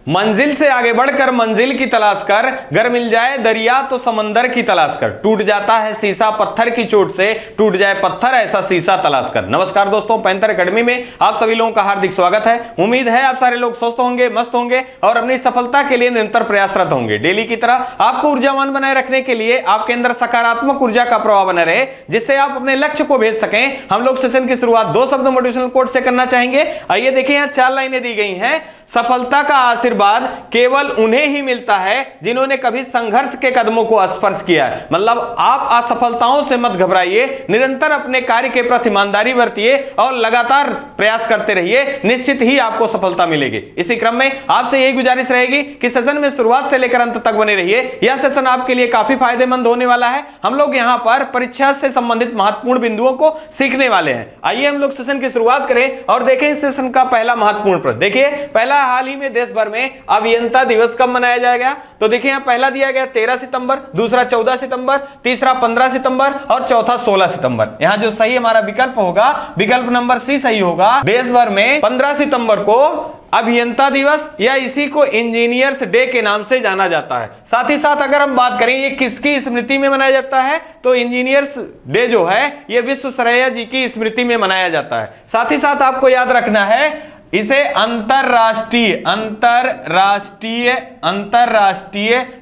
मंजिल से आगे बढ़कर मंजिल की तलाश कर, गर मिल जाए दरिया तो समंदर की तलाश कर, टूट जाता है शीशा पत्थर की चोट से, टूट जाए पत्थर ऐसा शीशा तलाश कर। नमस्कार दोस्तों, पैंथर एकेडमी में आप सभी लोगों का हार्दिक स्वागत है। उम्मीद है आप सारे लोग स्वस्थ होंगे, मस्त होंगे और अपनी सफलता के लिए निरंतर प्रयासरत होंगे। डेली की तरह आपको ऊर्जावान बनाए रखने के लिए आपके अंदर सकारात्मक ऊर्जा का प्रवाह बना रहे, जिससे आप अपने लक्ष्य को भेज सकें। हम लोग सेशन की शुरुआत दो शब्द मोटिवेशनल कोट से करना चाहेंगे। आइए देखिए, यहाँ 4 लाइनें दी गई हैं। सफलता का आशीर्वाद केवल उन्हें ही मिलता है जिन्होंने कभी संघर्ष के कदमों को स्पर्श किया है। मतलब आप असफलताओं से मत घबराइए, निरंतर अपने कार्य के प्रति ईमानदारी बरतिए और लगातार प्रयास करते रहिए, निश्चित ही आपको सफलता मिलेगी। इसी क्रम में आपसे यही गुजारिश रहेगी कि सेशन में शुरुआत से लेकर अंत तक बने रहिए। यह सेशन आपके लिए काफी फायदेमंद होने वाला है। हम लोग यहाँ पर परीक्षा से संबंधित महत्वपूर्ण बिंदुओं को सीखने वाले हैं। आइए हम लोग सेशन की शुरुआत करें और देखें इस सेशन का पहला महत्वपूर्ण प्रश्न। देखिए, पहला हाल ही में देश भर में अभियंता दिवस कब मनाया जाएगा? तो देखिए, यहाँ पहला दिया गया 13 सितंबर, दूसरा 14 सितंबर, तीसरा 15 सितंबर और चौथा 16 सितंबर। यहाँ जो सही हमारा विकल्प होगा, विकल्प नंबर सी सही होगा। देश भर में 15 सितंबर को अभियंता दिवस या इसी को इंजीनियर्स डे के नाम से जाना जाता है। साथ ही साथ अगर हम बात करें ये किसकी स्मृति में मनाया जाता है, तो इंजीनियर्स डे जो है ये विश्वेश्वरैया जी की स्मृति में मनाया जाता है। साथ ही साथ आपको याद रखना है, इसे अंतरराष्ट्रीय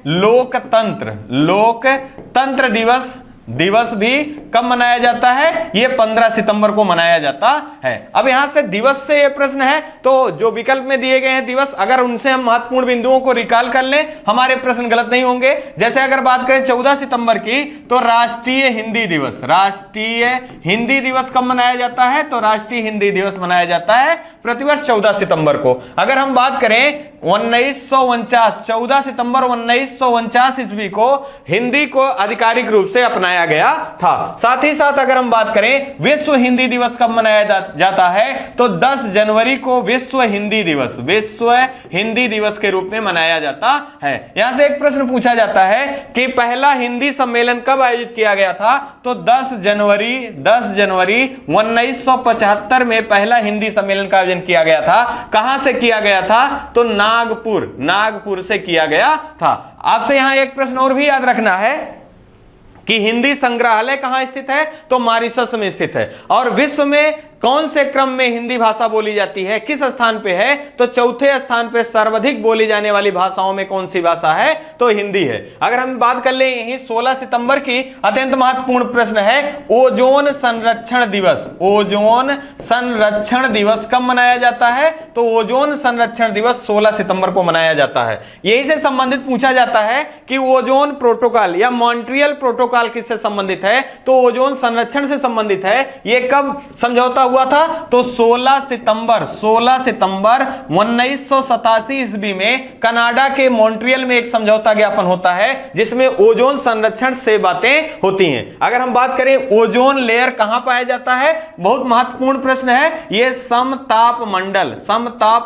लोकतंत्र दिवस भी कब मनाया जाता है? ये 15 सितंबर को मनाया जाता है। अब यहां से दिवस से ये प्रश्न है, तो जो विकल्प में दिए गए हैं दिवस, अगर उनसे हम महत्वपूर्ण बिंदुओं को रिकॉल कर लें, हमारे प्रश्न गलत नहीं होंगे। जैसे अगर बात करें 14 सितंबर की, तो राष्ट्रीय हिंदी दिवस कब मनाया जाता है? तो राष्ट्रीय हिंदी दिवस मनाया जाता है प्रतिवर्ष 14 सितंबर को। अगर हम बात करें 14 सितंबर 1949 ईस्वी को हिंदी को आधिकारिक रूप से अपनाया गया था। साथ ही साथ अगर हम बात करें विश्व हिंदी दिवस कब मनाया जाता है, तो 10 जनवरी को विश्व हिंदी दिवस के रूप में मनाया जाता है। यहां से एक प्रश्न पूछा जाता है कि पहला हिंदी सम्मेलन कब आयोजित किया गया था? तो 10 जनवरी 1975 में पहला हिंदी सम्मेलन का आयोजन किया गया था। कहां से किया गया था? तो नागपुर से किया गया था। आपसे यहां एक प्रश्न और भी याद रखना है कि हिंदी संग्रहालय कहां स्थित है? तो मॉरिशस में स्थित है। और विश्व में कौन से क्रम में हिंदी भाषा बोली जाती है, किस स्थान पे है? तो चौथे स्थान पे सर्वाधिक बोली जाने वाली भाषाओं में कौन सी भाषा है? तो हिंदी है। अगर हम बात कर ले यही 16 सितंबर की, अत्यंत महत्वपूर्ण प्रश्न है, ओजोन संरक्षण दिवस कब मनाया जाता है? तो ओजोन संरक्षण दिवस 16 सितंबर को मनाया जाता है। यही से संबंधित पूछा जाता है कि ओजोन प्रोटोकॉल या मॉन्ट्रियल प्रोटोकॉल किससे संबंधित है? तो ओजोन संरक्षण से संबंधित है। यह कब समझौता हुआ था? तो 16 सितंबर 1987 ईस्वी में कनाडा के मॉन्ट्रियल में एक समझौता ज्ञापन होता है, जिसमें ओजोन संरक्षण से बातें होती हैं। अगर हम बात करें ओजोन लेयर कहां पाया जाता है, बहुत महत्वपूर्ण प्रश्न है। यह समताप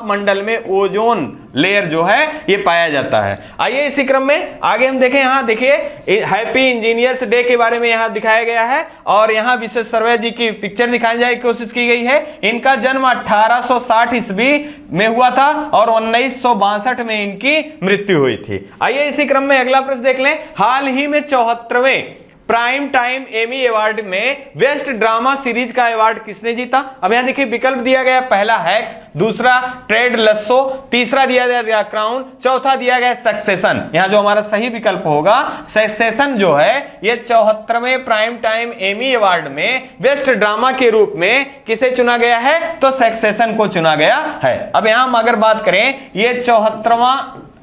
मंडल में ओजोन लेयर जो है ये पाया जाता है। आइए इसी क्रम में आगे हम देखें। यहां देखिए, हैप्पी इंजीनियर्स डे के बारे में यहां दिखाया गया है और यहां विश्वेश्वरैया जी की पिक्चर दिखाई जाने की कोशिश की गई है। इनका जन्म 1860 ईस्वी में हुआ था और 1962 में इनकी मृत्यु हुई थी। आइए इसी क्रम में अगला प्रश्न देख लें। हाल ही में 74वें प्राइम टाइम एमी अवार्ड में बेस्ट ड्रामा सीरीज का अवार्ड किसने जीता? अब यहां देखिए विकल्प दिया गया, पहला हैक्स, दूसरा ट्रेड लस्सो, तीसरा दिया गया क्राउन, चौथा दिया गया सक्सेशन। यहां जो हमारा सही विकल्प होगा सक्सेशन जो है, ये 74वें प्राइम टाइम एमी अवार्ड में बेस्ट ड्रामा के रूप में किसे चुना गया है? तो सक्सेशन को चुना गया है। अब यहां हम अगर बात करें, ये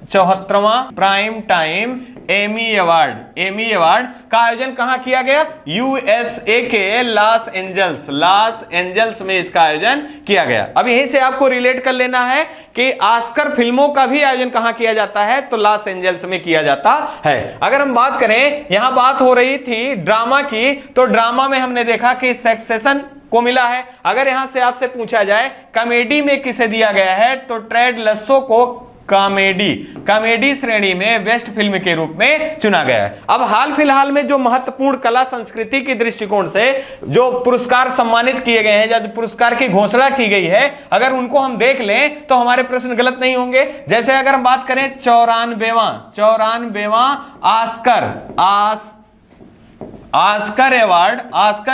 74वां प्राइम टाइम एमी अवार्ड का आयोजन कहां किया गया? यूएसए के लॉस एंजल्स में इसका आयोजन किया गया। अब यहीं से आपको रिलेट कर लेना है कि ऑस्कर फिल्मों का भी आयोजन कहां किया जाता है? तो लॉस एंजल्स में किया जाता है। अगर हम बात करें, यहां बात हो रही थी ड्रामा की, तो ड्रामा में हमने देखा कि सक्सेशन को मिला है। अगर यहां से आपसे पूछा जाए कॉमेडी में किसे दिया गया है, तो ट्रेड लस्सो को कॉमेडी, कॉमेडी श्रेणी में बेस्ट फिल्म के रूप में चुना गया है। अब हाल फिलहाल में जो महत्वपूर्ण कला संस्कृति की दृष्टिकोण से जो पुरस्कार सम्मानित किए गए हैं, जो पुरस्कार की घोषणा की गई है, अगर उनको हम देख लें तो हमारे प्रश्न गलत नहीं होंगे। जैसे अगर हम बात करें 94वां ऑस्कर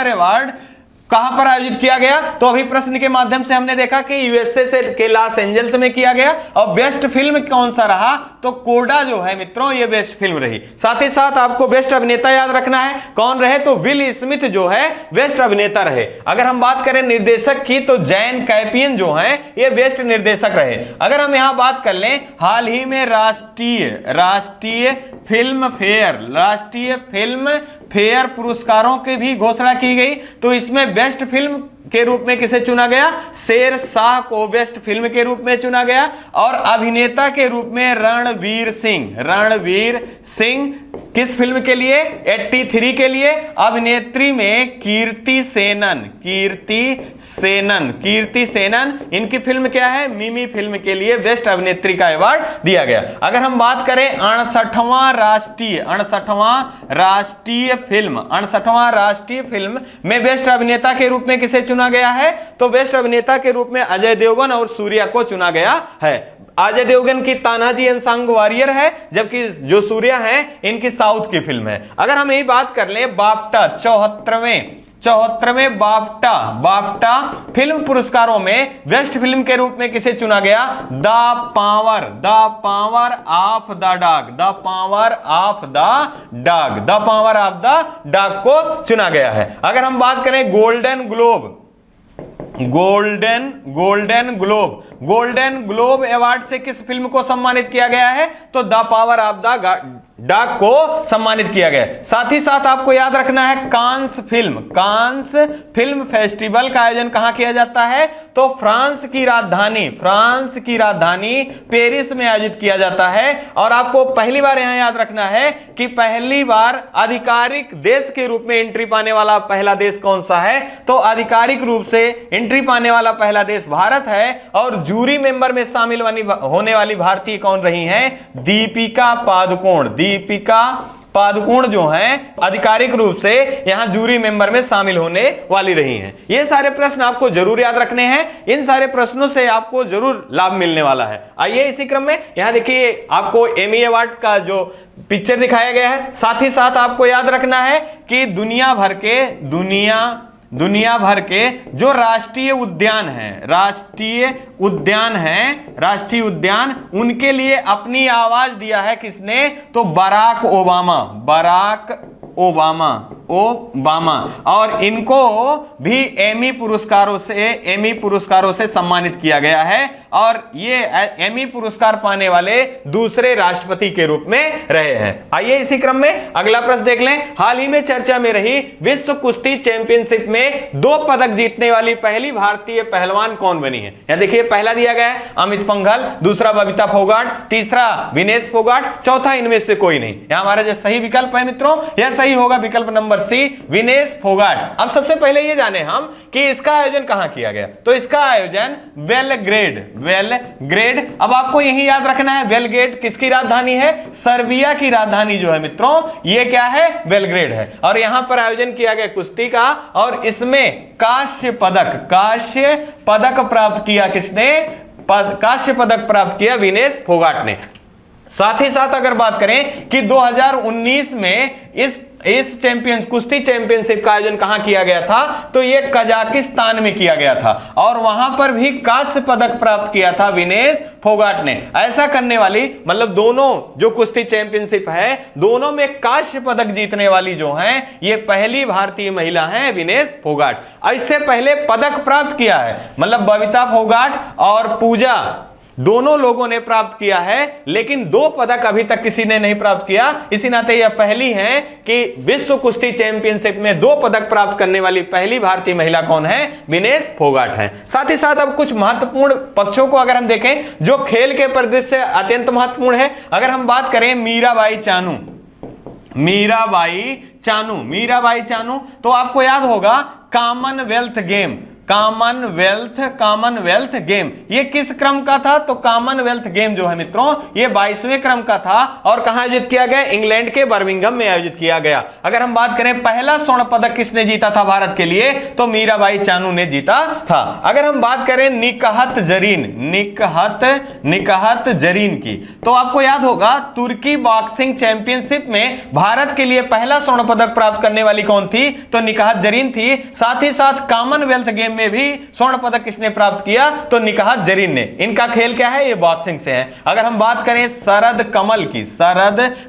अवार्ड कहां पर आयोजित किया गया, तो अभी प्रश्न के माध्यम से हमने देखा कि यूएसए से के लॉस एंजल्स में किया गया। और बेस्ट फिल्म कौन सा रहा, तो कोडा जो है मित्रों ये बेस्ट फिल्म रही। साथ ही साथ आपको बेस्ट अभिनेता याद रखना है, कौन रहे, तो विल स्मिथ जो है बेस्ट अभिनेता रहे। अगर हम बात करें निर्देशक की तो जैन कैपियन जो है ये बेस्ट निर्देशक रहे। अगर हम यहां बात कर लें हाल ही में राष्ट्रीय फिल्म फेयर पुरस्कारों की भी घोषणा की गई, तो इसमें बेस्ट फिल्म के रूप में किसे चुना गया, शेरशाह को बेस्ट फिल्म के रूप में चुना गया। और अभिनेता के रूप में रणवीर सिंह किस फिल्म के लिए, 83 के लिए। अभिनेत्री में कीर्ति सेनन इनकी फिल्म क्या है, मिमी फिल्म के लिए बेस्ट अभिनेत्री का अवार्ड दिया गया। अगर हम बात करें 68वां राष्ट्रीय फिल्म में बेस्ट अभिनेता के रूप में किसे चुना गया है, तो बेस्ट अभिनेता के रूप में अजय देवगन और सूर्या को चुना गया है। अजय देवगन की तानाजी एंड सांग वॉरियर है, जबकि जो सूर्या है इनकी साउथ की फिल्म है। अगर हम यही बात कर लें बाफ्टा 74वें बाफ्टा फिल्म पुरस्कारों में बेस्ट फिल्म के रूप में किसे चुना गया, the power of the dog को चुना गया है। अगर हम बात करें गोल्डन ग्लोब अवार्ड से किस फिल्म को सम्मानित किया गया है, तो the power of the dog को सम्मानित किया गया। साथ ही साथ आपको याद रखना है कांस फिल्म फेस्टिवल का आयोजन कहां किया जाता है, तो फ्रांस की राजधानी पेरिस में आयोजित किया जाता है। और आपको पहली बार यहां याद रखना है कि पहली बार आधिकारिक देश के रूप में एंट्री पाने वाला पहला देश कौन सा है, तो आधिकारिक रूप से एंट्री पाने वाला पहला देश भारत है। और जूरी मेंबर में शामिल होने वाली भारतीय कौन रही हैं, दीपिका पादुकोण जो हैं आधिकारिक रूप से यहां जूरी मेंबर में शामिल होने वाली रही हैं। ये सारे प्रश्न आपको जरूर याद रखने हैं, इन सारे प्रश्नों से आपको जरूर लाभ मिलने वाला है। आइए इसी क्रम में यहां देखिए आपको एमी अवार्ड का जो पिक्चर दिखाया गया है। साथ ही साथ आपको याद रखना है कि दुनिया भर के जो राष्ट्रीय उद्यान उनके लिए अपनी आवाज दिया है किसने, तो बराक ओबामा और इनको भी एमी पुरस्कारों से सम्मानित किया गया है। और ये एमी पुरस्कार पाने वाले दूसरे राष्ट्रपति के रूप में रहे हैं। आइए इसी क्रम में अगला प्रश्न देख लें। हाल ही में चर्चा में रही विश्व कुश्ती चैंपियनशिप में 2 पदक जीतने वाली पहली भारतीय पहलवान कौन बनी है। यहां देखिए पहला दिया गया है अमित पंघल, दूसरा बबीता फोगाट, तीसरा विनेश फोगाट, चौथा इनमें से कोई नहीं। यहां हमारा जो सही विकल्प है मित्रों, यह सही होगा विकल्प नंबर सी, विनेश फोगाट। अब सबसे पहले ये जाने हम कि इसका आयोजन कहां किया गया, तो इसका आयोजन बेलग्रेड। अब आपको यही याद रखना है बेलग्रेड किसकी राजधानी है, सर्बिया की राजधानी जो है मित्रों ये क्या है, बेलग्रेड है। और यहां पर आयोजन किया गया कुश्ती का, और इसमें कांस्य पदक प्राप्त किया किसने, कांस्य पदक प्राप्त किया विनेश फोगाट ने। साथ ही साथ अगर बात करें कि 2019 में इस कुश्ती चैंपियनशिप का आयोजन कहां किया गया था, तो यह कजाकिस्तान में किया गया था और वहां पर भी कांस्य पदक प्राप्त किया था विनेश फोगाट ने। ऐसा करने वाली मतलब दोनों जो कुश्ती चैंपियनशिप है दोनों में कांस्य पदक जीतने वाली जो हैं ये पहली भारतीय महिला हैं विनेश फोगाट। इससे पहले पदक प्राप्त किया है मतलब बबीता फोगाट और पूजा दोनों लोगों ने प्राप्त किया है, लेकिन 2 पदक अभी तक किसी ने नहीं प्राप्त किया। इसी नाते यह पहली है कि विश्व कुश्ती चैंपियनशिप में 2 पदक प्राप्त करने वाली पहली भारतीय महिला कौन है, विनेश फोगाट है। साथ ही साथ अब कुछ महत्वपूर्ण पक्षों को अगर हम देखें जो खेल के परिदृश्य से अत्यंत महत्वपूर्ण है। अगर हम बात करें मीराबाई चानू तो आपको याद होगा कॉमनवेल्थ गेम। ये किस क्रम का था? तो कॉमनवेल्थ गेम जो है मित्रों ये 22वें क्रम का था और कहां आयोजित किया गया? इंग्लैंड के बर्मिंघम में आयोजित किया गया। अगर हम बात करें पहला स्वर्ण पदक किसने जीता था भारत के लिए? तो मीराबाई चानू ने जीता था। अगर हम बात करें निकहत जरीन की, तो आपको याद होगा तुर्की बॉक्सिंग चैंपियनशिप में भारत के लिए पहला स्वर्ण पदक प्राप्त करने वाली कौन थी? तो निकहत जरीन थी। साथ ही साथ कॉमनवेल्थ गेम में भी स्वर्ण पदक किसने प्राप्त किया? तो निकहत जरीन ने। इनका खेल क्या है? ये बॉक्सिंग से है। अगर हम बात करें शरद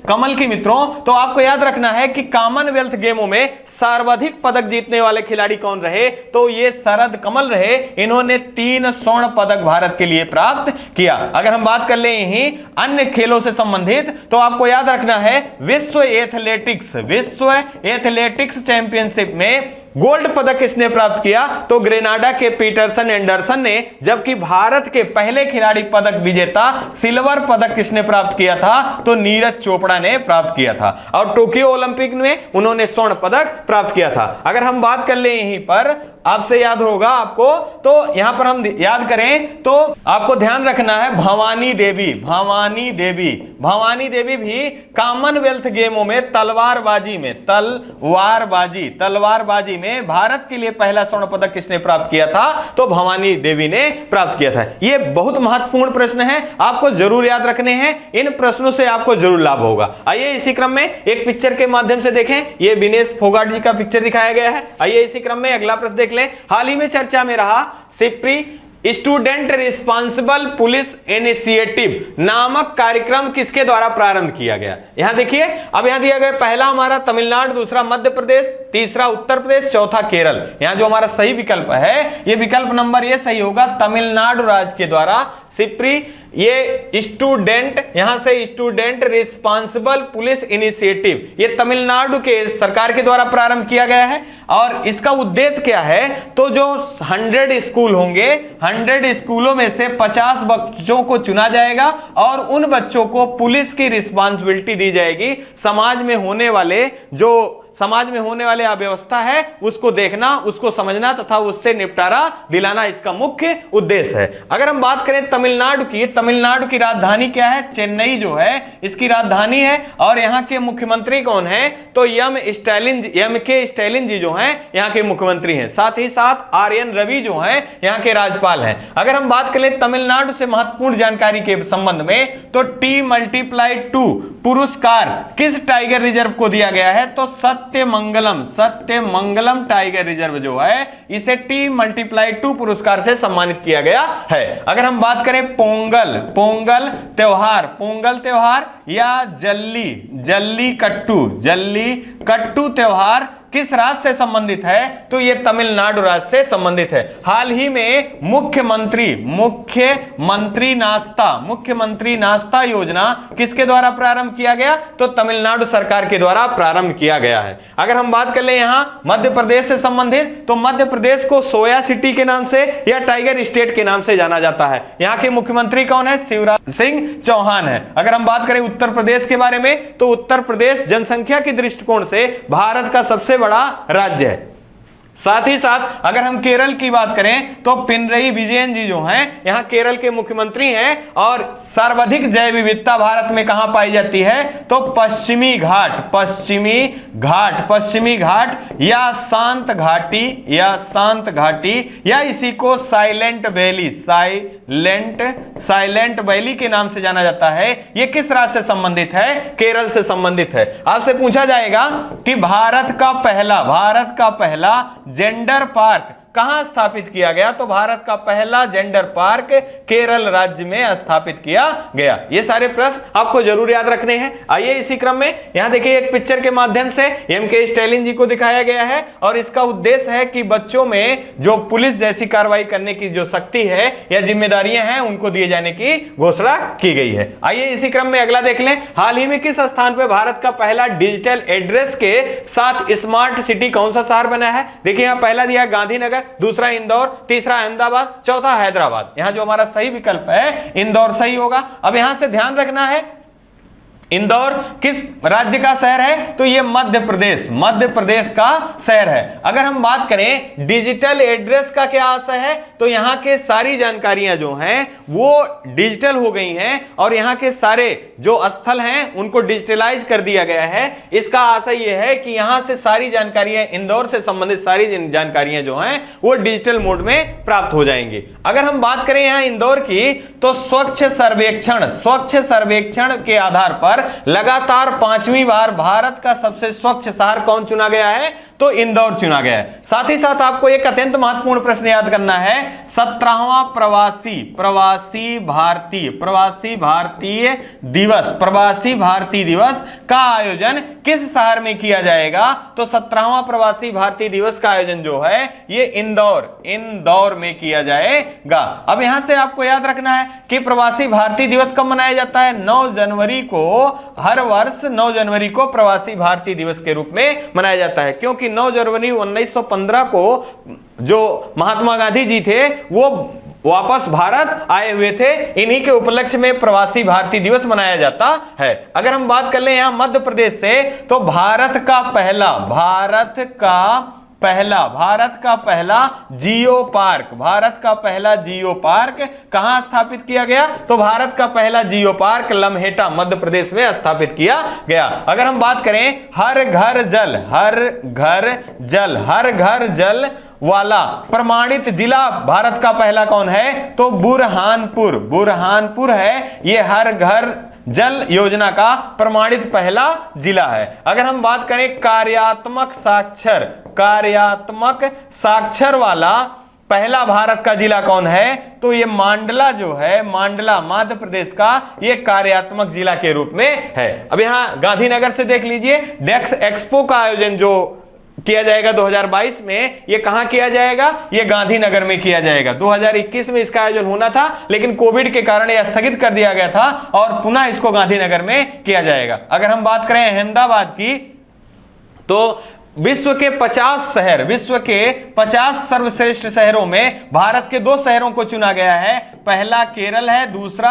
कमल की मित्रों, तो आपको याद रखना है कि कॉमनवेल्थ गेमों में सर्वाधिक पदक जीतने वाले खिलाड़ी कौन रहे? तो ये शरद कमल रहे। इन्होंने 3 स्वर्ण पदक भारत के लिए प्राप्त किया। अगर हम बात कर ले यही अन्य खेलों से संबंधित, तो आपको याद रखना है विश्व एथलेटिक्स चैंपियनशिप में गोल्ड पदक किसने प्राप्त किया? तो ग्रेनाडा के पीटरसन एंडरसन ने। जबकि भारत के पहले खिलाड़ी पदक विजेता सिल्वर पदक किसने प्राप्त किया था? तो नीरज चोपड़ा ने प्राप्त किया था। और टोक्यो ओलंपिक में उन्होंने स्वर्ण पदक प्राप्त किया था। अगर हम बात कर ले यहीं पर, आपसे याद होगा आपको, तो यहां पर हम याद करें तो आपको ध्यान रखना है भवानी देवी भी कॉमनवेल्थ गेमों में तलवारबाजी में भारत के लिए पहला स्वर्ण पदक किसने प्राप्त किया था? तो भवानी देवी ने प्राप्त किया था। ये बहुत महत्वपूर्ण प्रश्न है, आपको जरूर याद रखने हैं। इन प्रश्नों से आपको जरूर लाभ होगा। आइए इसी क्रम में एक पिक्चर के माध्यम से देखें। ये विनेश फोगाट जी का पिक्चर दिखाया गया है। आइए इसी क्रम में अगला प्रश्न देख लें। हाल ही में चर्चा में रहा SIPRI student responsible police initiative नामक कार्यक्रम किसके द्वारा प्रारंभ किया गया? यहां देखिए, अब यहां दिया गया पहला हमारा तमिलनाडु, दूसरा मध्य प्रदेश, तीसरा उत्तर प्रदेश, चौथा केरल। यहां जो हमारा सही विकल्प है, ये विकल्प नंबर ये सही होगा, तमिलनाडु राज्य के द्वारा सिप्री, ये स्टूडेंट, यहां से स्टूडेंट रिस्पॉन्सिबल पुलिस इनिशिएटिव, ये तमिलनाडु के सरकार के द्वारा प्रारंभ किया गया है। और इसका उद्देश्य क्या है? तो जो 100 स्कूल होंगे, 100 स्कूलों में से 50 बच्चों को चुना जाएगा और उन बच्चों को पुलिस की रिस्पॉन्सिबिलिटी दी जाएगी। समाज में होने वाले अव्यवस्था है उसको देखना, उसको समझना तथा उससे निपटारा दिलाना इसका मुख्य उद्देश्य है। अगर हम बात करें तमिलनाडु की राजधानी क्या है? चेन्नई जो है इसकी राजधानी है। और यहां के मुख्यमंत्री कौन है? तो एम के स्टैलिन जी जो हैं यहां के मुख्यमंत्री हैं। साथ ही साथ RN रवि जो हैं यहां के राज्यपाल हैं। अगर हम बात करें तमिलनाडु से महत्वपूर्ण जानकारी के संबंध में, तो T×2 पुरस्कार किस टाइगर रिजर्व को दिया गया है? तो सत्यमंगलम टाइगर रिजर्व जो है इसे T×2 पुरस्कार से सम्मानित किया गया है। अगर हम बात करें पोंगल त्योहार या जल्लीकट्टू त्योहार किस राज्य से संबंधित है? तो ये तमिलनाडु राज्य से संबंधित है। हाल ही में मुख्यमंत्री नाश्ता योजना किसके द्वारा प्रारंभ किया गया? तो तमिलनाडु सरकार के द्वारा प्रारंभ किया गया है। अगर हम बात कर ले यहां मध्य प्रदेश से संबंधित, तो मध्य प्रदेश को सोया सिटी के नाम से या टाइगर स्टेट के नाम से जाना जाता है। यहां के मुख्यमंत्री कौन है? शिवराज सिंह चौहान है। अगर हम बात करें उत्तर प्रदेश के बारे में, तो उत्तर प्रदेश जनसंख्या के दृष्टिकोण से भारत का सबसे बड़ा राज्य है। साथ ही साथ अगर हम केरल की बात करें, तो पिनरई विजयन जी जो हैं यहां केरल के मुख्यमंत्री हैं। और सर्वाधिक जैव विविधता भारत में कहां पाई जाती है? तो पश्चिमी घाट या शांत घाटी या इसी को साइलेंट वैली के नाम से जाना जाता है। यह किस राज्य से संबंधित है? केरल से संबंधित है। आपसे पूछा जाएगा कि भारत का पहला जेंडर पार्क कहां स्थापित किया गया? तो भारत का पहला जेंडर पार्क केरल राज्य में स्थापित किया गया। ये सारे प्रश्न आपको जरूर याद रखने हैं। आइए इसी क्रम में यहां देखिए एक पिक्चर के माध्यम से MK स्टैलिन जी को दिखाया गया है और इसका उद्देश्य है कि बच्चों में जो पुलिस जैसी कार्रवाई करने की जो शक्ति है या जिम्मेदारियां हैं उनको दिए जाने की घोषणा की गई है। आइए इसी क्रम में अगला देख लें। हाल ही में किस स्थान पर भारत का पहला डिजिटल एड्रेस के साथ स्मार्ट सिटी कौन सा शहर बना है? देखिए यहां पहला दिया गांधीनगर, दूसरा इंदौर, तीसरा अहमदाबाद, चौथा हैदराबाद। यहां जो हमारा सही विकल्प है इंदौर सही होगा। अब यहां से ध्यान रखना है इंदौर किस राज्य का शहर है? तो ये मध्य प्रदेश का शहर है। अगर हम बात करें डिजिटल एड्रेस का क्या आशय है, तो यहाँ के सारी जानकारियां जो हैं वो डिजिटल हो गई हैं और यहाँ के सारे जो स्थल हैं उनको डिजिटलाइज कर दिया गया है। इसका आशय ये है कि यहाँ से सारी जानकारियां, इंदौर से संबंधित सारी जानकारियां जो हैं वो डिजिटल मोड में प्राप्त हो जाएंगी। अगर हम बात करें यहाँ इंदौर की, तो स्वच्छ सर्वेक्षण के आधार पर लगातार 5वीं बार भारत का सबसे स्वच्छ शहर कौन चुना गया है? तो इंदौर चुना गया है। साथ ही साथ आपको एक अत्यंत महत्वपूर्ण प्रश्न याद करना है, 17वां प्रवासी भारतीय दिवस का आयोजन किस शहर में किया जाएगा? तो 17वां प्रवासी भारतीय दिवस का आयोजन जो है ये इंदौर में किया जाएगा। अब यहां से आपको याद रखना है कि प्रवासी भारतीय दिवस कब मनाया जाता है? 9 जनवरी को, हर वर्ष 9 जनवरी को प्रवासी भारतीय दिवस के रूप में मनाया जाता है, क्योंकि 9 जनवरी 1915 को जो महात्मा गांधी जी थे वो वापस भारत आए हुए थे। इन्हीं के उपलक्ष्य में प्रवासी भारतीय दिवस मनाया जाता है। अगर हम बात कर ले यहां मध्य प्रदेश से, तो भारत का पहला जियो पार्क कहां स्थापित किया गया? तो भारत का पहला जियो पार्क लम्हेटा मध्य प्रदेश में स्थापित किया गया। अगर हम बात करें हर घर जल वाला प्रमाणित जिला भारत का पहला कौन है? तो बुरहानपुर है, ये हर घर जल योजना का प्रमाणित पहला जिला है। अगर हम बात करें कार्यात्मक साक्षर वाला पहला भारत का जिला कौन है? तो ये मांडला जो है, मांडला मध्य प्रदेश का ये कार्यात्मक जिला के रूप में है। अब यहां गांधीनगर से देख लीजिए, डेक्स एक्सपो का आयोजन जो किया जाएगा 2022 में, ये कहां किया जाएगा? ये गांधीनगर में किया जाएगा। 2021 में इसका आयोजन होना था, लेकिन कोविड के कारण यह स्थगित कर दिया गया था और पुनः इसको गांधीनगर में किया जाएगा। अगर हम बात करें अहमदाबाद की, तो विश्व के 50 सर्वश्रेष्ठ शहरों में भारत के 2 शहरों को चुना गया है। पहला केरल है, दूसरा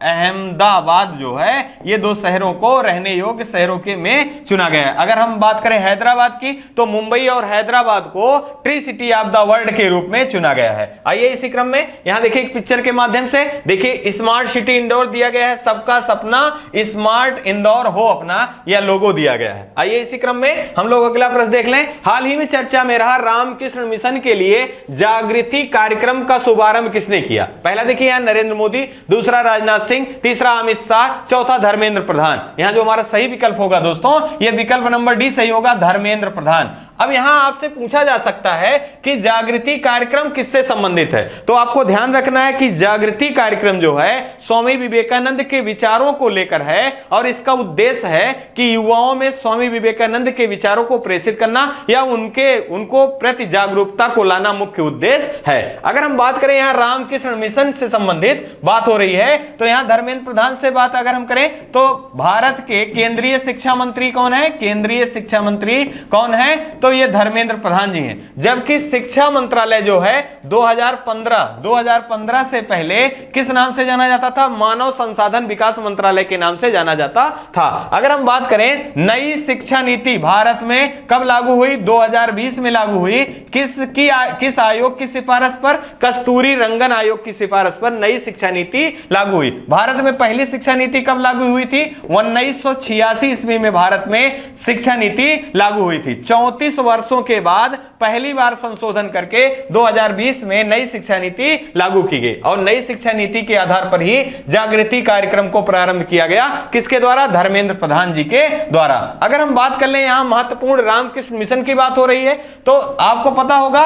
अहमदाबाद जो है, ये 2 शहरों को रहने योग्य शहरों के में चुना गया है। अगर हम बात करें हैदराबाद की, तो मुंबई और हैदराबाद को tree city of the world के रूप में चुना गया है। आइए इसी क्रम में यहां देखिए एक पिक्चर के माध्यम से देखिए, स्मार्ट सिटी इंदौर दिया गया है, सबका सपना स्मार्ट इंदौर हो अपना, यह लोगो दिया गया है। आइए इसी क्रम में हम लोग अगला प्रश्न देख लें। हाल ही में चर्चा में रहा रामकृष्ण मिशन के लिए जागृति कार्यक्रम का शुभारंभ किसने किया? पहला देखिए यहां नरेंद्र मोदी, दूसरा राजनाथ सिंह, तीसरा अमित शाह, चौथा धर्मेंद्र प्रधान। यहां जो हमारा सही विकल्प होगा दोस्तों, यह विकल्प नंबर डी सही होगा, धर्मेंद्र प्रधान। अब यहां आपसे पूछा जा सकता है कि जागृति कार्यक्रम किससे संबंधित है? तो आपको ध्यान रखना है कि जागृति कार्यक्रम जो है स्वामी विवेकानंद के विचारों को लेकर है और इसका उद्देश्य है कि युवाओं में स्वामी विवेकानंद के विचारों को प्रेषित करना या उनको प्रति जागरूकता को लाना मुख्य उद्देश्य है। अगर हम बात करें यहां रामकृष्ण मिशन से संबंधित बात हो रही है, तो यहां धर्मेंद्र प्रधान से बात अगर हम करें, तो भारत के केंद्रीय शिक्षा मंत्री कौन है? केंद्रीय शिक्षा मंत्री कौन है? तो ये धर्मेंद्र प्रधान जी हैं। जबकि शिक्षा मंत्रालय जो है 2015 से पहले किस नाम से जाना जाता था? मानव संसाधन विकास मंत्रालय के नाम से जाना जाता था। अगर हम बात करें नई शिक्षा नीति भारत में कब लागू हुई? 2020 में लागू हुई। किस आयोग की सिफारिश पर? कस्तूरी रंगन आयोग की सिफारिश पर नई शिक्षा नीति लागू हुई। भारत में पहली शिक्षा नीति कब लागू हुई थी? 1986 ईस्वी में भारत में शिक्षा नीति लागू हुई थी। 34 वर्षों के बाद पहली बार संशोधन करके 2020 में नई शिक्षा नीति लागू की गई और नई शिक्षा नीति के आधार पर ही जागृति कार्यक्रम को प्रारंभ किया गया। किसके द्वारा? धर्मेंद्र प्रधान जी के द्वारा। अगर हम बात कर ले, यहां महत्वपूर्ण रामकृष्ण मिशन की बात हो रही है, तो आपको पता होगा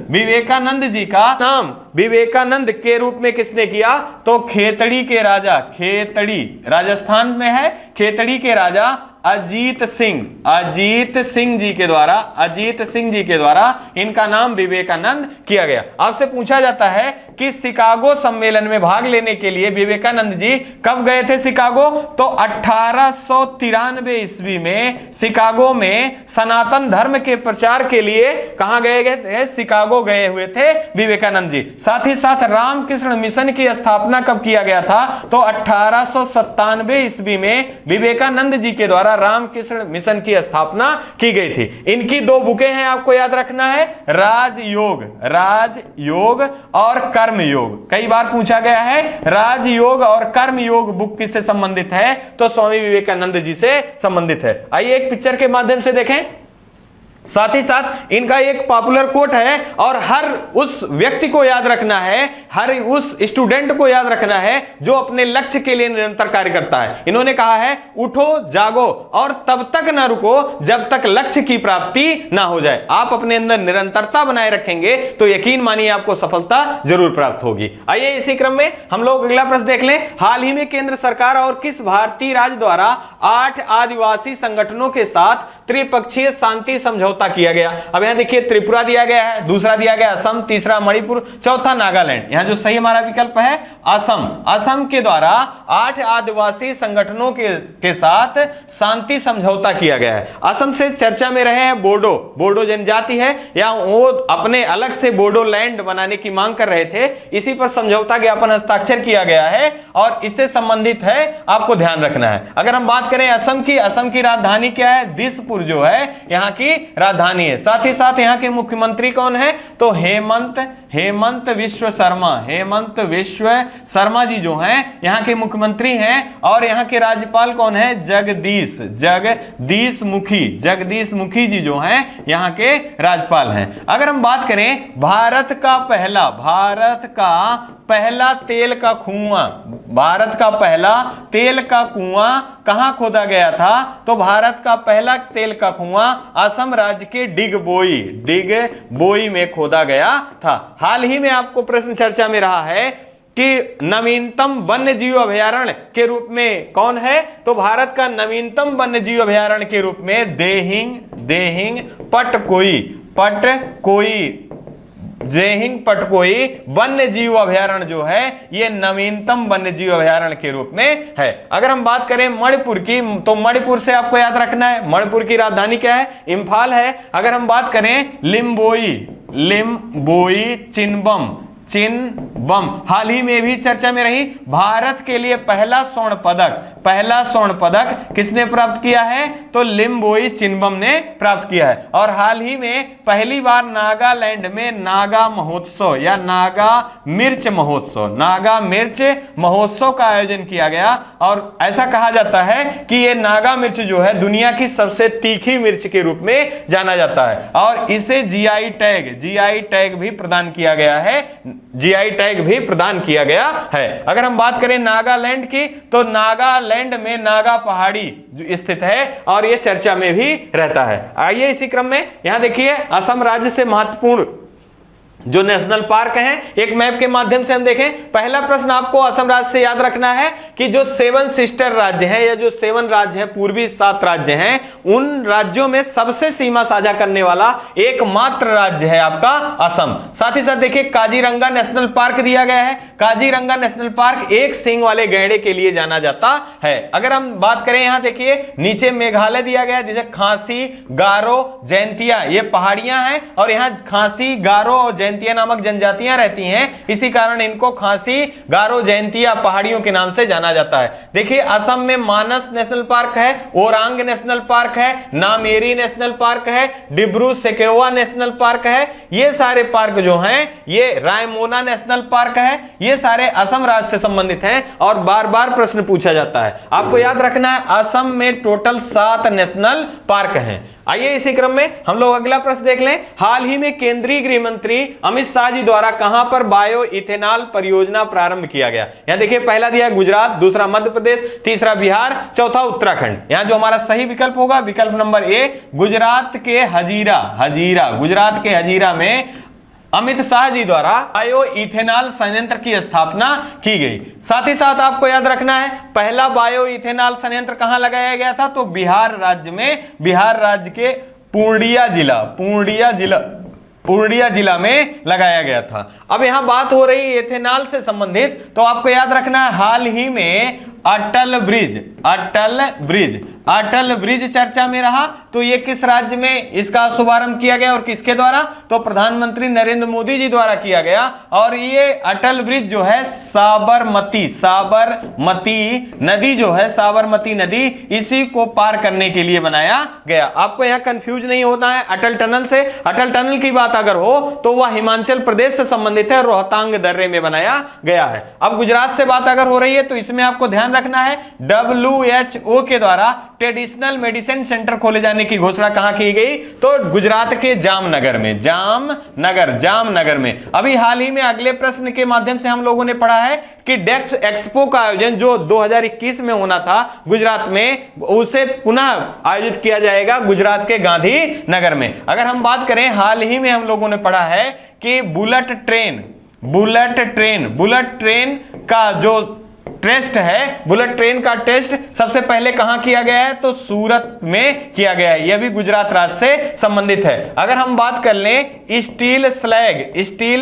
विवेकानंद जी का नाम विवेकानंद के रूप में किसने किया? तो खेतड़ी के राजा, खेतड़ी राजस्थान में है, खेतड़ी के राजा अजीत सिंह जी के द्वारा इनका नाम विवेकानंद किया गया। आपसे पूछा जाता है कि शिकागो सम्मेलन में भाग लेने के लिए विवेकानंद जी कब गए थे शिकागो? तो 1893 ईस्वी में शिकागो में सनातन धर्म के प्रचार के लिए कहां गए थे? शिकागो गए हुए थे विवेकानंद जी। साथ ही साथ रामकृष्ण मिशन की स्थापना कब किया गया था? तो 1897 ईस्वी में विवेकानंद जी के द्वारा रामकृष्ण मिशन की स्थापना की गई थी। इनकी दो बुकें हैं, आपको याद रखना है, राजयोग, राजयोग और कर्मयोग। कई बार पूछा गया है राजयोग और कर्मयोग बुक किससे संबंधित है? तो स्वामी विवेकानंद जी से संबंधित है। आइए एक पिक्चर के माध्यम से देखें। साथ ही साथ इनका एक पॉपुलर कोट है और हर उस व्यक्ति को याद रखना है, हर उस स्टूडेंट को याद रखना है जो अपने लक्ष्य के लिए निरंतर कार्य करता है। इन्होंने कहा है, उठो जागो और तब तक ना रुको जब तक लक्ष्य की प्राप्ति ना हो जाए। आप अपने अंदर निरंतरता बनाए रखेंगे तो यकीन मानिए आपको सफलता जरूर प्राप्त होगी। आइए इसी क्रम में हम लोग अगला प्रश्न देख लें। हाल ही में केंद्र सरकार और किस भारतीय राज्य द्वारा 8 आदिवासी संगठनों के साथ त्रिपक्षीय शांति समझौता किया गया? अब यहां देखिए त्रिपुरा दिया गया है, दूसरा दिया गया असम, तीसरा मणिपुर, चौथा नागालैंड। यहां जो सही हमारा विकल्प है असम। असम के द्वारा 8 आदिवासी संगठनों के साथ शांति समझौता किया गया है। असम से चर्चा में रहे हैं बोडो, बोडो जनजाति है या वो अपने अलग से बोडो लैंड बनाने की मांग कर रहे थे। इसी पर समझौता ज्ञापन हस्ताक्षर किया गया है और इससे संबंधित है, आपको ध्यान रखना है। अगर हम बात करें असम की राजधानी क्या है? दिसपुर जो है यहां की राजधानी है। साथ ही साथ यहां के मुख्यमंत्री कौन है? तो हेमंत विश्व शर्मा, हेमंत विश्व शर्मा जी जो हैं यहां के मुख्यमंत्री हैं। और यहां के राज्यपाल कौन है? जगदीश मुखी जी जो हैं यहां के राज्यपाल हैं। अगर हम बात करें भारत का पहला तेल का कुआं, भारत का पहला तेल का कुआं कहां खोदा गया था? तो भारत का पहला तेल का कुआं असम राज्य के डिगबोई में खोदा गया था। हाल ही में आपको प्रश्न चर्चा में रहा है कि नवीनतम वन्य जीव अभयारण्य के रूप में कौन है? तो भारत का नवीनतम वन्य जीव अभयारण्य के रूप में देहिंग पटकोई वन्य जीव अभयारण्य जो है ये नवीनतम वन्य जीव अभयारण्य के रूप में है। अगर हम बात करें मणिपुर की, तो मणिपुर से आपको याद रखना है मणिपुर की राजधानी क्या है? इम्फाल है। अगर हम बात करें लिम्बोई चिनबम हाल ही में भी चर्चा में रही। भारत के लिए पहला स्वर्ण पदक किसने प्राप्त किया है? तो लिम्बोई चिनबम ने प्राप्त किया है। और हाल ही में पहली बार नागालैंड में नागा महोत्सव या नागा मिर्च महोत्सव का आयोजन किया गया। और ऐसा कहा जाता है कि ये नागा मिर्च जो है दुनिया की सबसे तीखी मिर्च के रूप में जाना जाता है और इसे जीआई टैग भी प्रदान किया गया है। अगर हम बात करें नागालैंड की, तो नागालैंड में नागा पहाड़ी स्थित है और यह चर्चा में भी रहता है। आइए इसी क्रम में यहां देखिए असम राज्य से महत्वपूर्ण जो नेशनल पार्क हैं एक मैप के माध्यम से हम देखें। पहला प्रश्न आपको असम राज्य से याद रखना है कि जो 7 सिस्टर राज्य हैं या जो 7 राज्य हैं, पूर्वी 7 राज्य हैं, उन राज्यों में सबसे सीमा साझा करने वाला एकमात्र राज्य है आपका असम। साथ ही साथ देखिए काजीरंगा नेशनल पार्क दिया गया है। काजीरंगा नेशनल पार्क एक सींग वाले गैंडे के लिए जाना जाता है। अगर हम बात करें यहां देखिए नीचे मेघालय दिया गया है, जैसे खासी, गारो, जैंतिया ये पहाड़ियां हैं और यहां खासी, गारो और जैंतिया नामक जनजातियां रहती हैं, इसी कारण इनको खासी, गारो, जैंतिया पहाड़ियों के नाम से जाना जाता है। देखिए असम में मानस नेशनल पार्क है, ओरांग नेशनल पार्क है, नामेरी नेशनल पार्क है, डिब्रू सेकेवा नेशनल पार्क है। ये सारे पार्क जो हैं ये रायमोना नेशनल पार्क है। ये सारे असम राज्य से संबंधित हैं और बार बार प्रश्न पूछा जाता है। आपको याद रखना है असम में टोटल 7 नेशनल पार्क हैं। आइए इसी क्रम में हम लोग अगला प्रश्न देख लें। हाल ही में केंद्रीय गृह मंत्री अमित शाह जी द्वारा कहां पर बायो इथेनॉल परियोजना प्रारंभ किया गया? यहां देखिए पहला दिया गुजरात, दूसरा मध्य प्रदेश, तीसरा बिहार, चौथा उत्तराखंड। यहां जो हमारा सही विकल्प होगा विकल्प नंबर ए गुजरात के हजीरा में अमित शाह जी द्वारा बायो इथेनॉल संयंत्र की स्थापना की गई। साथ ही साथ आपको याद रखना है पहला बायो इथेनॉल संयंत्र कहां लगाया गया था? तो बिहार राज्य में, बिहार राज्य के पूर्णिया पूर्णिया जिला में लगाया गया था। अब यहां बात हो रही है एथेनॉल से संबंधित, तो आपको याद रखना है हाल ही में अटल ब्रिज चर्चा में रहा। तो ये किस राज्य में इसका शुभारंभ किया गया और किसके द्वारा? तो प्रधानमंत्री नरेंद्र मोदी जी द्वारा किया गया। और ये अटल ब्रिज जो है साबरमती नदी जो है, साबरमती नदी, इसी को पार करने के लिए बनाया गया। आपको यहां कंफ्यूज नहीं होना है अटल टनल से। अटल टनल की बात अगर हो तो वह हिमाचल प्रदेश से संबंधित है, रोहतांग दर्रे में बनाया गया है। अब गुजरात से बात अगर हो रही है तो इसमें आपको ध्यान रखना है WHO के द्वारा ट्रेडिशनल मेडिसिन सेंटर खोले जाने की घोषणा कहां की गई? तो गुजरात के जामनगर में। अभी हाल ही में अगले प्रश्न के माध्यम से हम लोगों ने पढ़ा है कि डेक्स एक्सपो का आयोजन जो 2021 में होना था गुजरात में, उसे पुनः आयोजित किया जाएगा गुजरात के गांधी नगर में। अगर हम बात करें, हाल ही में हम लोगों ने पढ़ा है कि बुलेट ट्रेन का जो टेस्ट है, बुलेट ट्रेन का टेस्ट सबसे पहले कहां किया गया है? तो सूरत में किया गया है। यह भी गुजरात राज्य से संबंधित है। अगर हम बात कर लें स्टील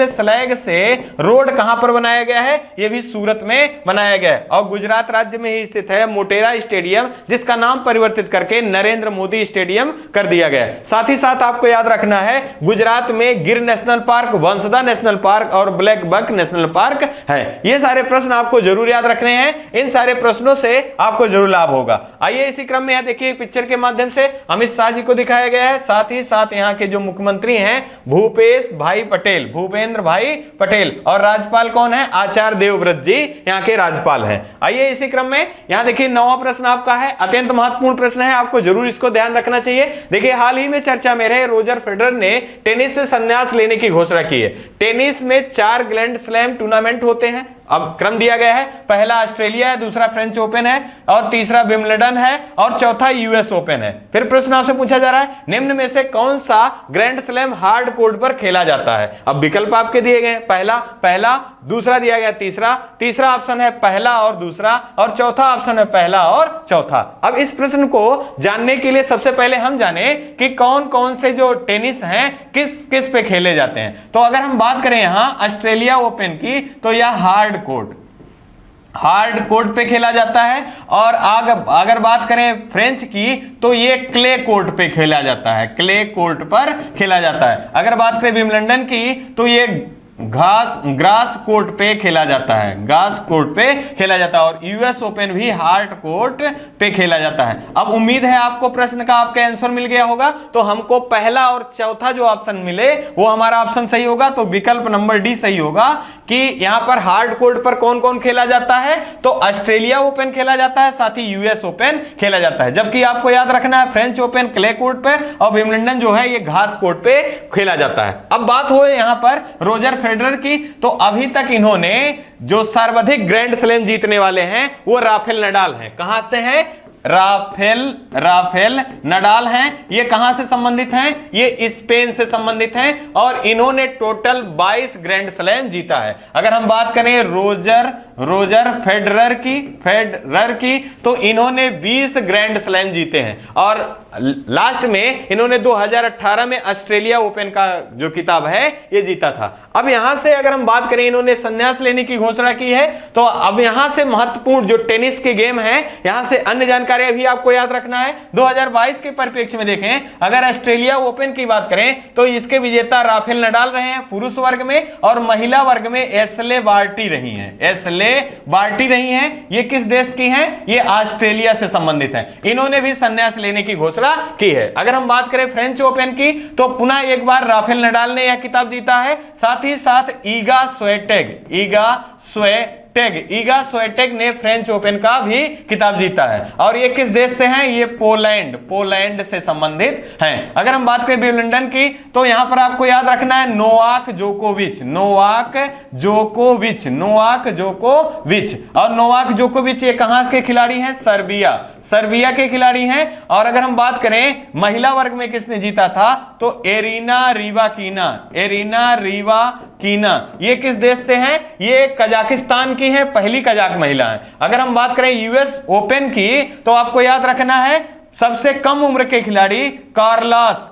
स्लैग से रोड कहां पर बनाया गया है? यह भी सूरत में बनाया गया है और गुजरात राज्य में ही स्थित है मोटेरा स्टेडियम, जिसका नाम परिवर्तित करके नरेंद्र मोदी स्टेडियम कर दिया गया है। साथ ही साथ आपको याद रखना है गुजरात में गिर national park, Vansda national park और ब्लैक बक नेशनल पार्क है। ये सारे प्रश्न आपको जरूर याद रखने हैं। इन सारे प्रश्नों से आपको जरूर लाभ होगा। आइए इसी क्रम में यहां देखिए पिक्चर के माध्यम से अमित शाह जी को दिखाया गया है। साथ ही साथ यहां के जो मुख्यमंत्री हैं भूपेंद्र भाई पटेल, और राज्यपाल कौन है? आचार्य देवव्रत जी यहां के राज्यपाल हैं। आइए इसी क्रम में यहां देखिए 9वां प्रश्न आपका है, अत्यंत महत्वपूर्ण प्रश्न है, आपको जरूर इसको ध्यान रखना चाहिए। देखिए हाल ही में चर्चा में रहे रोजर फेडरर ने टेनिस से संन्यास लेने की घोषणा की है। टेनिस में 4 ग्रैंड स्लैम टूर्नामेंट होते हैं। अब क्रम दिया गया है, पहला ऑस्ट्रेलिया है, दूसरा फ्रेंच ओपन है और तीसरा विंबलडन है और चौथा यूएस ओपन है। फिर प्रश्न आपसे पूछा जा रहा है निम्न में से कौन सा ग्रैंड स्लैम हार्ड कोर्ट पर खेला जाता है? अब विकल्प आपके दिए गए, पहला, दूसरा दिया गया तीसरा ऑप्शन है पहला और दूसरा, और चौथा ऑप्शन है पहला और चौथा। अब इस प्रश्न को जानने के लिए सबसे पहले हम जाने कि कौन कौन से जो टेनिस हैं किस पे खेले जाते हैं। तो अगर हम बात करें यहां ऑस्ट्रेलिया ओपन की, तो यह हार्ड कोर्ट पे खेला जाता है। और अगर बात करें फ्रेंच की, तो ये क्ले कोर्ट पे खेला जाता है, क्ले कोर्ट पर खेला जाता है। अगर बात करें विंबलडन की, तो ये ग्रास कोर्ट पे खेला जाता है, और यूएस ओपन भी हार्ड कोर्ट पे खेला जाता है। अब उम्मीद है आपको प्रश्न का आपका आंसर मिल गया होगा। तो हमको पहला और चौथा जो ऑप्शन मिले वो हमारा ऑप्शन सही होगा। तो विकल्प नंबर डी सही होगा कि यहां पर हार्ड कोर्ट पर कौन कौन खेला जाता है? तो ऑस्ट्रेलिया ओपन खेला जाता है, साथ ही यूएस ओपन खेला जाता है। जबकि आपको याद रखना है फ्रेंच ओपन क्ले कोर्ट पे और विंबलडन जो है ये घास कोर्ट पे खेला जाता है। अब बात हो यहां पर रोजर फेडरर की, तो अभी तक इन्होंने जो सर्वाधिक ग्रैंड स्लैम जीतने वाले हैं वो राफेल नडाल हैं। कहां से हैं? राफेल नडाल हैं। ये कहां से संबंधित हैं? ये स्पेन से संबंधित हैं और इन्होंने टोटल 22 ग्रैंड स्लैम जीता है। अगर हम बात करें रोजर फेडरर की, तो इन्होंने 20 ग्रैंड स्लैम जीते हैं और लास्ट में इन्होंने 2018 में ऑस्ट्रेलिया ओपन का जो किताब है ये जीता था। अब यहां से अगर हम बात करें, इन्होंने संन्यास लेने की घोषणा की है। तो अब यहां से महत्वपूर्ण जो टेनिस के गेम है, यहां से अन्य जानकारी भी आपको याद रखना है। 2022 के परिप्रेक्ष्य में देखें, अगर ऑस्ट्रेलिया ओपन की बात करें तो इसके विजेता राफेल नडाल रहे हैं पुरुष वर्ग में, और महिला वर्ग में एशले बार्टी रही हैं। ये किस देश की हैं? ये ऑस्ट्रेलिया से संबंधित हैं। इन्होंने भी संन्यास लेने की घोषणा की है। अगर हम बात करें फ्रेंच ओपन की, तो पुनः एक बार राफेल नडाल ने यह किताब जीता है। साथ ही साथ ईगा स्वेटेक ने फ्रेंच ओपन का भी किताब जीता है। और ये किस देश से हैं? ये पोलैंड से संबंधित हैं। अगर हम बात करें विंबलडन की, तो यहां पर आपको याद रखना है नोवाक जोकोविच। और नोवाक जोकोविच ये कहां के खिलाड़ी हैं? सर्बिया के खिलाड़ी हैं। और अगर हम बात करें महिला वर्ग में किसने जीता था, तो एरिना रीवाकीना ये किस देश से हैं? ये कजाकिस्तान की है, पहली कजाक महिला है। अगर हम बात करें यूएस ओपन की, तो आपको याद रखना है सबसे कम उम्र के खिलाड़ी कार्लोस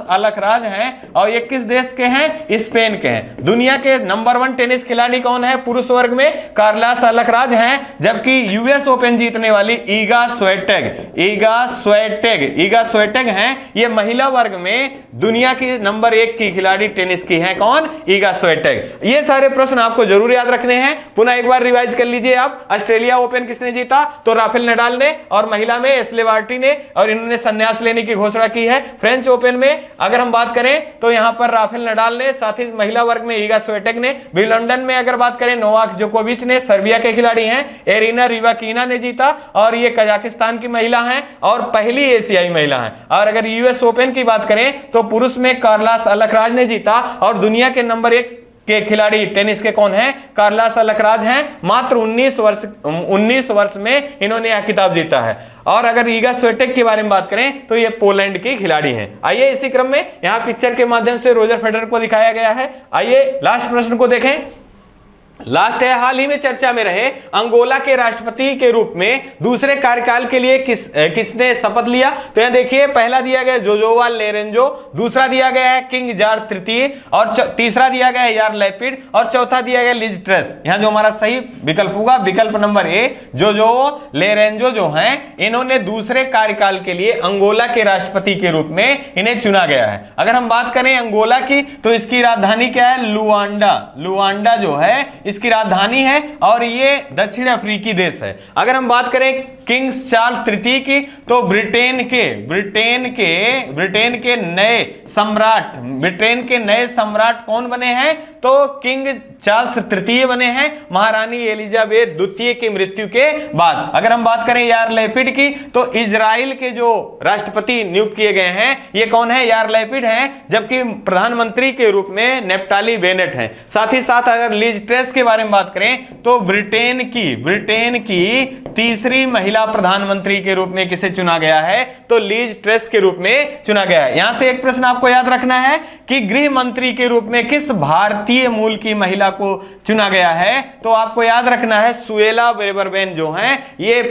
अलखराज हैं और ये किस देश के हैं? स्पेन के हैं। दुनिया के नंबर 1 टेनिस खिलाड़ी कौन है पुरुष वर्ग में? कार्लोस अलखराज हैं। जबकि यूएस ओपन जीतने वाली ईगा स्वेटेग हैं। ये महिला वर्ग में दुनिया की नंबर 1 की खिलाड़ी टेनिस की हैं। कौन? ईगा स्वेटेग। ये सारे प्रश्न आपको जरूर याद रखने हैं। पुनः एक बार रिवाइज कर लीजिए आप। ऑस्ट्रेलिया ओपन किसने जीता? तो राफेल नडाल ने, और महिला में एशले बार्टी ने, और इन्होंने संन्यास लेने की घोषणा की है। फ्रेंच ओपन में अगर हम बात करें तो यहां पर राफेल नडाल ने, साथ ही महिला वर्ग में ईगा स्वेटेग ने। विंबलडन में अगर बात करें नोवाक जोकोविच ने, सर्बिया के खिलाड़ी हैं। एरिना रिवाकीना ने जीता और ये कजाकिस्तान की महिला हैं और पहली एशियाई महिला हैं। और अगर यूएस ओपन की बात करें तो पुरुष में कार्लोस अलखराज ने जीता और दुनिया के नंबर 1 के खिलाड़ी टेनिस के कौन हैं? कार्लोस अलखराज हैं। मात्र 19 वर्ष में इन्होंने यह खिताब जीता है। और अगर ईगा स्वेटेग के बारे में बात करें तो ये पोलैंड की खिलाड़ी हैं। आइए इसी क्रम में यहां पिक्चर के माध्यम से रोजर फेडरर को दिखाया गया है। आइए लास्ट प्रश्न को देखें। लास्ट है, हाल ही में चर्चा में रहे अंगोला के राष्ट्रपति के रूप में दूसरे कार्यकाल के लिए किसने शपथ लिया? तो यहां देखिए, पहला दिया गया जोजोवा लोरेंजो, दूसरा दिया गया है किंग जॉर्ज तृतीय, और तीसरा दिया गया है यार लैपिड, और चौथा दिया गया लिज ट्रस। यहां जो हमारा सही विकल्प होगा विकल्प नंबर ए, जोजोवा लोरेंजो जो हैं इन्होंने दूसरे कार्यकाल के लिए अंगोला के राष्ट्रपति के रूप में इन्हें चुना गया है। अगर हम बात करें अंगोला की तो इसकी राजधानी क्या है? लुआंडा जो है इसकी राजधानी है और ये दक्षिण अफ्रीकी देश है। अगर हम बात करें किंग चार्ल्स तृतीय की तो ब्रिटेन के नए सम्राट कौन बने हैं? तो किंग चार्ल्स तृतीय बने हैं महारानी एलिजाबेथ द्वितीय की मृत्यु के बाद। अगर हम बात करें यार लैपिड की तो इजराइल के जो राष्ट्रपति नियुक्त किए गए हैं ये कौन है? यार लैपिड हैं। जबकि प्रधानमंत्री के रूप में नेफ्ताली बेनेट हैं। साथ ही साथ अगर लिज ट्रस के बारे में बात करें तो ब्रिटेन की तीसरी महिला प्रधानमंत्री के रूप में किसे चुना गया है? तो लिज ट्रस के रूप में चुना गया है। यहां से एक प्रश्न आपको याद रखना है कि गृह मंत्री के रूप में किस भारतीय मूल की महिला को चुना गया है? तो आपको याद रखना है सुएला ब्रेबरबेन जो हैं ये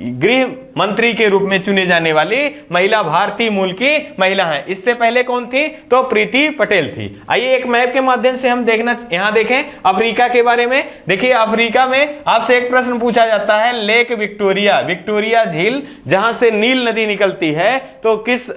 गृह मंत्री के रूप में चुने जाने वाली महिला भारतीय मूल की महिला है। इससे पहले कौन थी? तो प्रीति पटेल थी। आइए एक मैप के माध्यम से हम यहां देखें अफ्रीका के बारे में। देखिए अफ्रीका में आपसे एक प्रश्न पूछा जाता है, लेक विक्टोरिया झील जहां से नील नदी निकलती है तो किस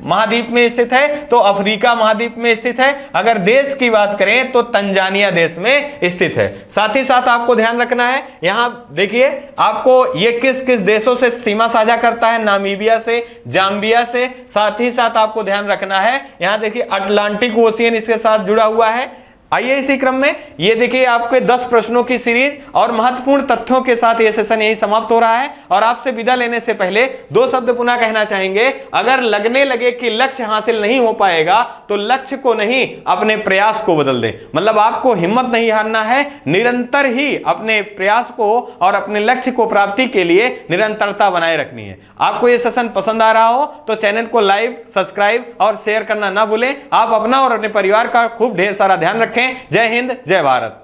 महाद्वीप में स्थित है? तो अफ्रीका महाद्वीप में स्थित है। अगर देश की बात करें तो तंजानिया देश में स्थित है। साथ ही साथ आपको ध्यान रखना है, यहां देखिए आपको ये किस किस देशों से सीमा साझा करता है? नामीबिया से, जाम्बिया से। साथ ही साथ आपको ध्यान रखना है यहां देखिए अटलांटिक ओशियन इसके साथ जुड़ा हुआ है। आइए इसी क्रम में ये देखिए आपके 10 प्रश्नों की सीरीज और महत्वपूर्ण तथ्यों के साथ ये सेशन यही समाप्त हो रहा है। और आपसे विदा लेने से पहले 2 शब्द पुनः कहना चाहेंगे। अगर लगने लगे कि लक्ष्य हासिल नहीं हो पाएगा तो लक्ष्य को नहीं अपने प्रयास को बदल दें। मतलब आपको हिम्मत नहीं हारना है, निरंतर ही अपने प्रयास को और अपने लक्ष्य को प्राप्ति के लिए निरंतरता बनाए रखनी है। आपको ये सेशन पसंद आ रहा हो तो चैनल को लाइक, सब्सक्राइब और शेयर करना ना भूलें। आप अपना और अपने परिवार का खूब ढेर सारा ध्यान रखें। जय हिंद, जय भारत।